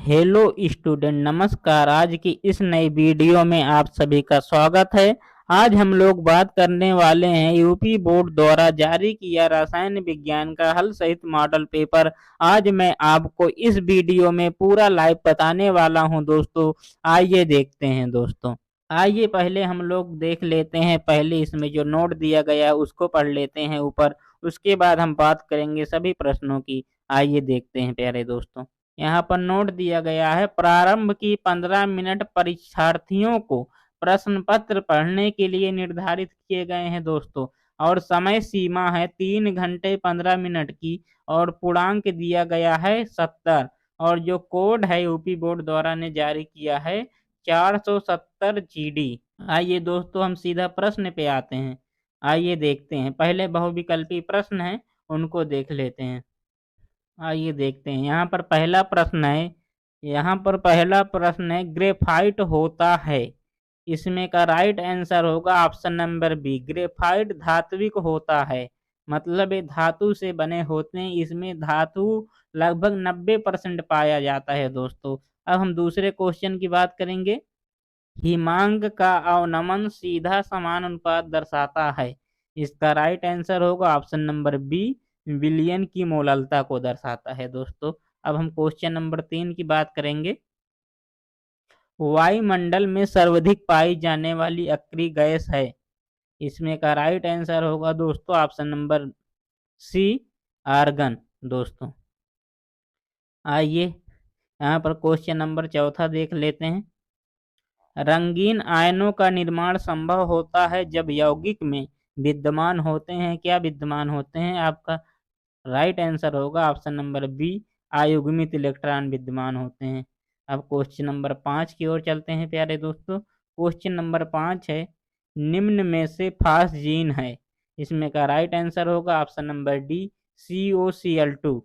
Hello student, नमस्कार। आज की इस नई वीडियो में आप सभी का स्वागत है। आज हम लोग बात करने वाले हैं यूपी बोर्ड द्वारा जारी किया रसायन विज्ञान का हल सहित मॉडल पेपर। आज मैं आपको इस वीडियो में पूरा लाइव बताने वाला हूं दोस्तों। आइए देखते हैं दोस्तों। आइए पहले हम लोग देख लेते हैं, पहले इसमें जो नोट दिया गया है उसको पढ़ लेते हैं ऊपर। उसके बाद हम बात करेंगे सभी प्रश्नों की। आइए देखते हैं प्यारे दोस्तों। यहाँ पर नोट दिया गया है, प्रारंभ की 15 मिनट परीक्षार्थियों को प्रश्न पत्र पढ़ने के लिए निर्धारित किए गए हैं दोस्तों। और समय सीमा है 3 घंटे 15 मिनट की। और पूर्णांक दिया गया है 70। और जो कोड है यूपी बोर्ड द्वारा ने जारी किया है 470 जीडी। आइए दोस्तों हम सीधा प्रश्न पे आते हैं। आइए देखते हैं, पहले बहुविकल्पी प्रश्न है उनको देख लेते हैं। आइए देखते हैं, यहाँ पर पहला प्रश्न है ग्रेफाइट होता है। इसमें का राइट आंसर होगा ऑप्शन नंबर बी, ग्रेफाइट धात्विक होता है। मतलब ये धातु से बने होते हैं, इसमें धातु लगभग 90% पाया जाता है दोस्तों। अब हम दूसरे क्वेश्चन की बात करेंगे। हिमांक का अवनमन सीधा समानुपात दर्शाता है। इसका राइट आंसर होगा ऑप्शन नंबर बी, विलयन की मोललता को दर्शाता है दोस्तों। अब हम क्वेश्चन नंबर 3 की बात करेंगे। वायुमंडल में सर्वाधिक पाई जाने वाली अक्रिय गैस है। इसमें का राइट आंसर होगा दोस्तों ऑप्शन नंबर सी, आर्गन दोस्तों। आइए यहाँ पर क्वेश्चन नंबर चौथा देख लेते हैं। रंगीन आयनों का निर्माण संभव होता है जब यौगिक में विद्यमान होते हैं। क्या विद्यमान होते हैं? आपका राइट आंसर होगा ऑप्शन नंबर बी, अयुग्मित इलेक्ट्रॉन विद्यमान होते हैं। अब क्वेश्चन नंबर 5 की ओर चलते हैं प्यारे दोस्तों। क्वेश्चन नंबर 5 है, निम्न में से फास्जीन है। इसमें का राइट आंसर होगा option number D, COCl2।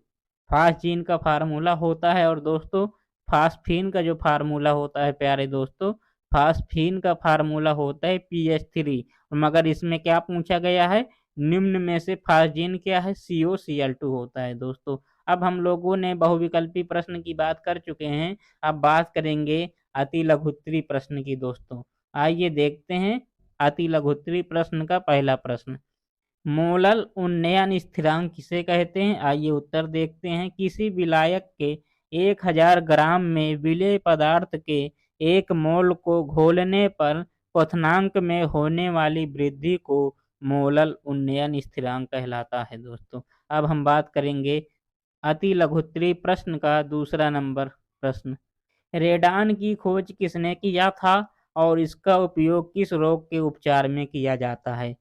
Phosgene का फार्मूला होता है। और दोस्तों फास्फीन का जो फार्मूला होता है प्यारे दोस्तों, फास्फीन का फार्मूला होता है PH3। मगर इसमें क्या पूछा गया है, निम्न में से फास्जीन क्या है, COCl2 होता है दोस्तों। अब हम लोगों ने बहुविकल्पी प्रश्न की बात कर चुके हैं। अब बात करेंगे अति लघुत्तरी प्रश्न की दोस्तों। आइए देखते हैं अति लघुत्तरी प्रश्न का पहला प्रश्न। मोलल उन्नयन स्थिरांक किसे कहते हैं? आइए उत्तर देखते हैं। किसी विलायक के 1000 ग्राम में विलेय पदार्थ के 1 मोल को घोलने पर क्वथनांक में होने वाली वृद्धि को मोलल उन्नयन स्थिरांक कहलाता है दोस्तों। अब हम बात करेंगे अति लघुत्तरी प्रश्न का दूसरा नंबर प्रश्न। रेडान की खोज किसने किया था और इसका उपयोग किस रोग के उपचार में किया जाता है?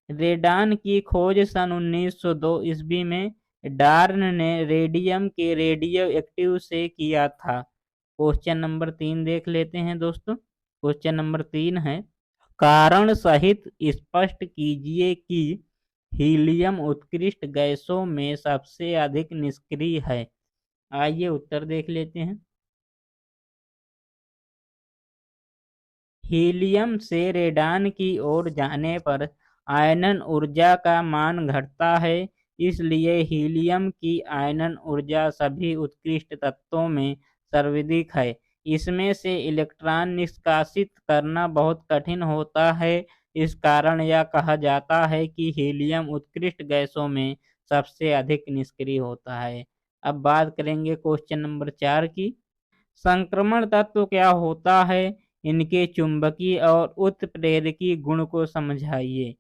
रेडान की खोज सन 1902 ईस्वी में डार्न ने रेडियम के रेडियो एक्टिव से किया था। क्वेश्चन नंबर 3 देख लेते हैं दोस्तों। क्वेश्चन नंबर 3 है, कारण सहित स्पष्ट कीजिए कि हीलियम उत्कृष्ट गैसों में सबसे अधिक निष्क्रिय है। आइए उत्तर देख लेते हैं। हीलियम से रेडान की ओर जाने पर आयनन ऊर्जा का मान घटता है। इसलिए हीलियम की आयनन ऊर्जा सभी उत्कृष्ट तत्वों में सर्वाधिक है। इसमें से इलेक्ट्रॉन निष्कासित करना बहुत कठिन होता है। इस कारण यह कहा जाता है कि हीलियम उत्कृष्ट गैसों में सबसे अधिक निष्क्रिय होता है। अब बात करेंगे क्वेश्चन नंबर 4 की। संक्रमण तत्व क्या होता है? इनके चुंबकीय और उत्प्रेरकी गुण को समझाइए।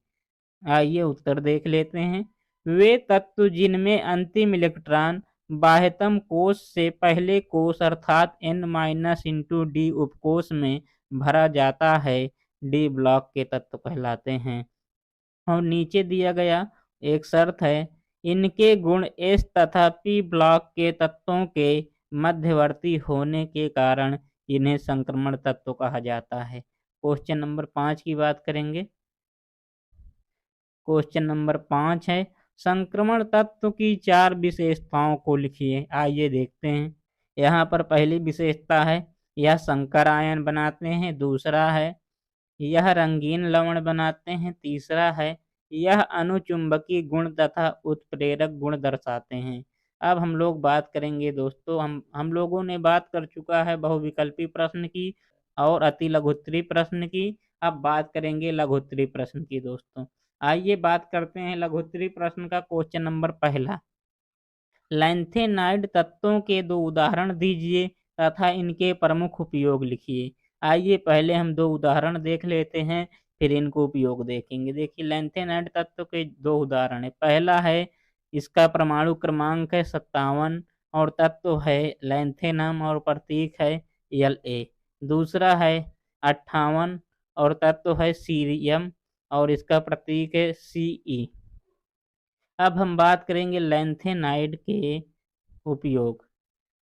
आइए उत्तर देख लेते हैं। वे तत्व जिनमें अंतिम इलेक्ट्रॉन बाह्यतम कोश से पहले कोश अर्थात N-D उपकोश में भरा जाता है, डी ब्लॉक के तत्व कहलाते हैं। और नीचे दिया गया एक शर्त है, इनके गुण एस तथा पी ब्लॉक के तत्वों के मध्यवर्ती होने के कारण इन्हें संक्रमण तत्व कहा जाता है। क्वेश्चन नंबर 5 की बात करेंगे। क्वेश्चन नंबर 5 है, संक्रमण तत्व की 4 विशेषताओं को लिखिए। आइए देखते हैं। यहाँ पर पहली विशेषता है, यह संकर आयन बनाते हैं। दूसरा है, यह रंगीन लवण बनाते हैं। तीसरा है, यह अनुचुंबकीय गुण तथा उत्प्रेरक गुण दर्शाते हैं। अब हम लोग बात करेंगे दोस्तों, हम लोगों ने बात कर चुका है बहुविकल्पी प्रश्न की और अति लघुत्तरी प्रश्न की। अब बात करेंगे लघुत्तरी प्रश्न की दोस्तों। आइए बात करते हैं लघुत्तरी प्रश्न का। क्वेश्चन नंबर पहला, लैंथेनाइड तत्वों के 2 उदाहरण दीजिए तथा इनके प्रमुख उपयोग लिखिए। आइए पहले हम 2 उदाहरण देख लेते हैं, फिर इनको उपयोग देखेंगे। देखिए लैंथेनाइड तत्व के 2 उदाहरण है। पहला है, इसका परमाणु क्रमांक है 57 और तत्व है लैंथेनम और प्रतीक है La। दूसरा है 58 और तत्व है सीरियम और इसका प्रतीक है Ce। अब हम बात करेंगे लैंथेनाइड के उपयोग।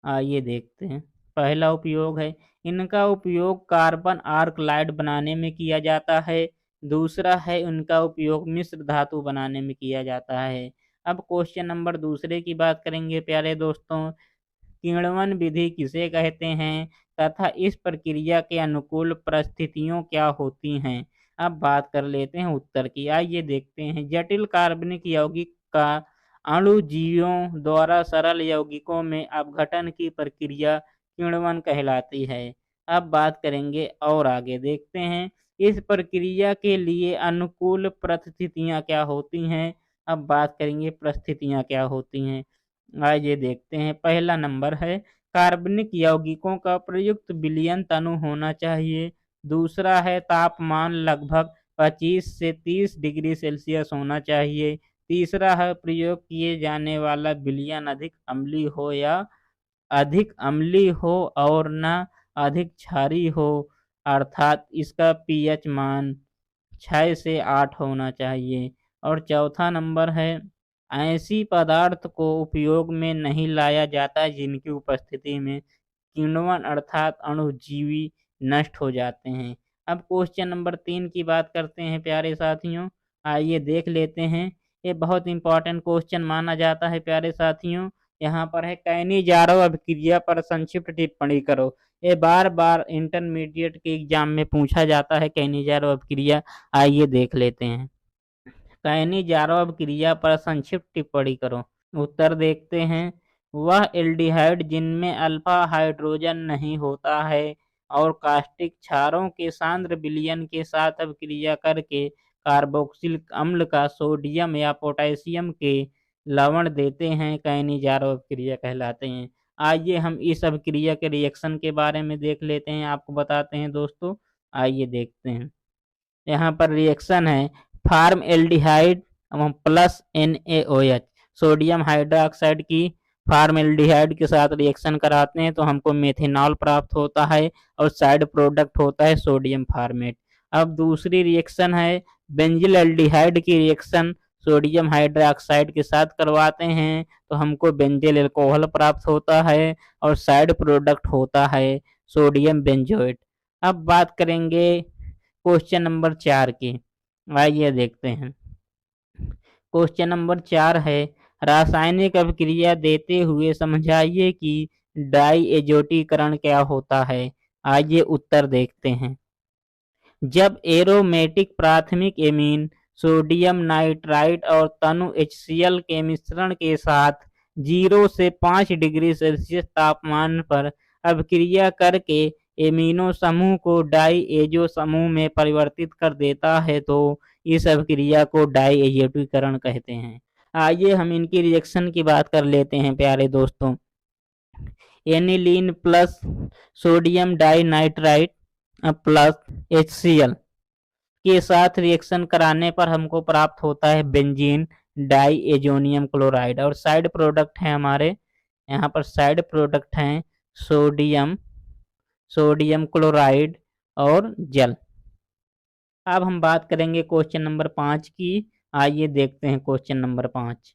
आइए देखते हैं। पहला उपयोग है, इनका उपयोग कार्बन आर्क लाइट बनाने में किया जाता है। दूसरा है, इनका उपयोग मिश्र धातु बनाने में किया जाता है। अब क्वेश्चन नंबर दूसरे की बात करेंगे प्यारे दोस्तों। किण्वन विधि किसे कहते हैं तथा इस प्रक्रिया के अनुकूल परिस्थितियों क्या होती हैं? अब बात कर लेते हैं उत्तर की। आइए देखते हैं। जटिल कार्बनिक यौगिक का अणुजीवों द्वारा सरल यौगिकों में अपघटन की प्रक्रिया किण्वन कहलाती है। अब बात करेंगे और आगे देखते हैं, इस प्रक्रिया के लिए अनुकूल परिस्थितियां क्या होती हैं। अब बात करेंगे परिस्थितियां क्या होती हैं। आइए देखते हैं। पहला नंबर है, कार्बनिक यौगिकों का प्रयुक्त विलयन तनु होना चाहिए। दूसरा है, तापमान लगभग 25 से 30 डिग्री सेल्सियस होना चाहिए। तीसरा है, प्रयोग किए जाने वाला विलयन अधिक अम्लीय हो और न अधिक क्षारीय हो, अर्थात इसका पीएच मान 6 से 8 होना चाहिए। और चौथा नंबर है, ऐसी पदार्थ को उपयोग में नहीं लाया जाता जिनकी उपस्थिति में किण्वन अर्थात अणुजीवी नष्ट हो जाते हैं। अब क्वेश्चन नंबर 3 की बात करते हैं प्यारे साथियों। आइए देख लेते हैं। ये बहुत इंपॉर्टेंट क्वेश्चन माना जाता है प्यारे साथियों। यहाँ पर है, कैनिजारो अभिक्रिया पर संक्षिप्त टिप्पणी करो। ये बार बार इंटरमीडिएट के एग्जाम में पूछा जाता है कैनिजारो अभिक्रिया। आइए देख लेते हैं। कैनिजारो अभिक्रिया पर संक्षिप्त टिप्पणी करो। उत्तर देखते हैं। वह एल्डिहाइड जिनमें अल्फा हाइड्रोजन नहीं होता है और कास्टिक क्षारों के सांद्र विलयन के साथ अभिक्रिया करके कार्बोक्सिल अम्ल का सोडियम या पोटेशियम के लवण देते हैं, कैनिजारो अभिक्रिया कहलाते हैं। आइए हम इस अभिक्रिया के रिएक्शन के बारे में देख लेते हैं, आपको बताते हैं दोस्तों। आइए देखते हैं। यहाँ पर रिएक्शन है, formaldehyde plus NaOH, sodium hydroxide की फार्म एल्डिहाइड के साथ रिएक्शन कराते हैं तो हमको मेथेनॉल प्राप्त होता है और साइड प्रोडक्ट होता है सोडियम फार्मेट। अब दूसरी रिएक्शन है, बेंजिल एल्डिहाइड की रिएक्शन सोडियम हाइड्रोक्साइड के साथ करवाते हैं तो हमको बेंजिल अल्कोहल प्राप्त होता है और साइड प्रोडक्ट होता है सोडियम बेंजोएट। अब बात करेंगे क्वेश्चन नंबर 4 की। आइए देखते हैं। क्वेश्चन नंबर 4 है, रासायनिक अभिक्रिया देते हुए समझाइए कि डाई एजोटीकरण क्या होता है। आइए उत्तर देखते हैं। जब एरोमेटिक प्राथमिक एमीन सोडियम नाइट्राइट और तनु HCl के मिश्रण के साथ 0 से 5 डिग्री सेल्सियस तापमान पर अभिक्रिया करके एमिनो समूह को डाई एजो समूह में परिवर्तित कर देता है तो इस अभिक्रिया को डाई एजोटीकरण कहते हैं। आइए हम इनकी रिएक्शन की बात कर लेते हैं प्यारे दोस्तों। Aniline plus sodium di nitrite plus HCl के साथ रिएक्शन कराने पर हमको प्राप्त होता है बेंजीन डाई एजोनियम क्लोराइड और साइड प्रोडक्ट है हमारे, यहाँ पर साइड प्रोडक्ट हैं सोडियम क्लोराइड और जल। अब हम बात करेंगे क्वेश्चन नंबर 5 की। आइए देखते हैं क्वेश्चन नंबर 5।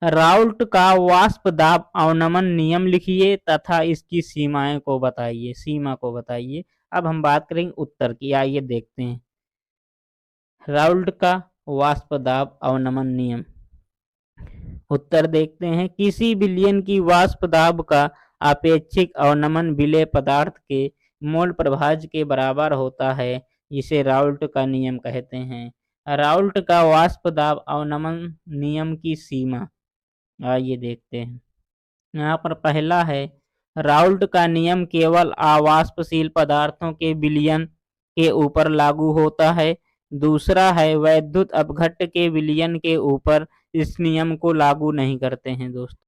राउल्ट का वाष्प दाब अवनमन नियम लिखिए तथा इसकी सीमा को बताइए। अब हम बात करेंगे उत्तर की। आइए देखते हैं। राउल्ट का वाष्प दाब अवनमन नियम। उत्तर देखते हैं। किसी विलयन की वाष्प दाब का अपेक्षिक अवनमन विलेय पदार्थ के मोल प्रभाज के बराबर होता है, जिसे राउल्ट का नियम कहते हैं। राउल्ट का वाष्प दाब अवनमन नियम की सीमा। आइए देखते हैं। यहाँ पर पहला है राउल्ट का नियम केवल अवाष्पशील पदार्थों के विलयन के ऊपर लागू होता है। दूसरा है वैद्युत अपघट्ट के विलयन के ऊपर इस नियम को लागू नहीं करते हैं दोस्तों।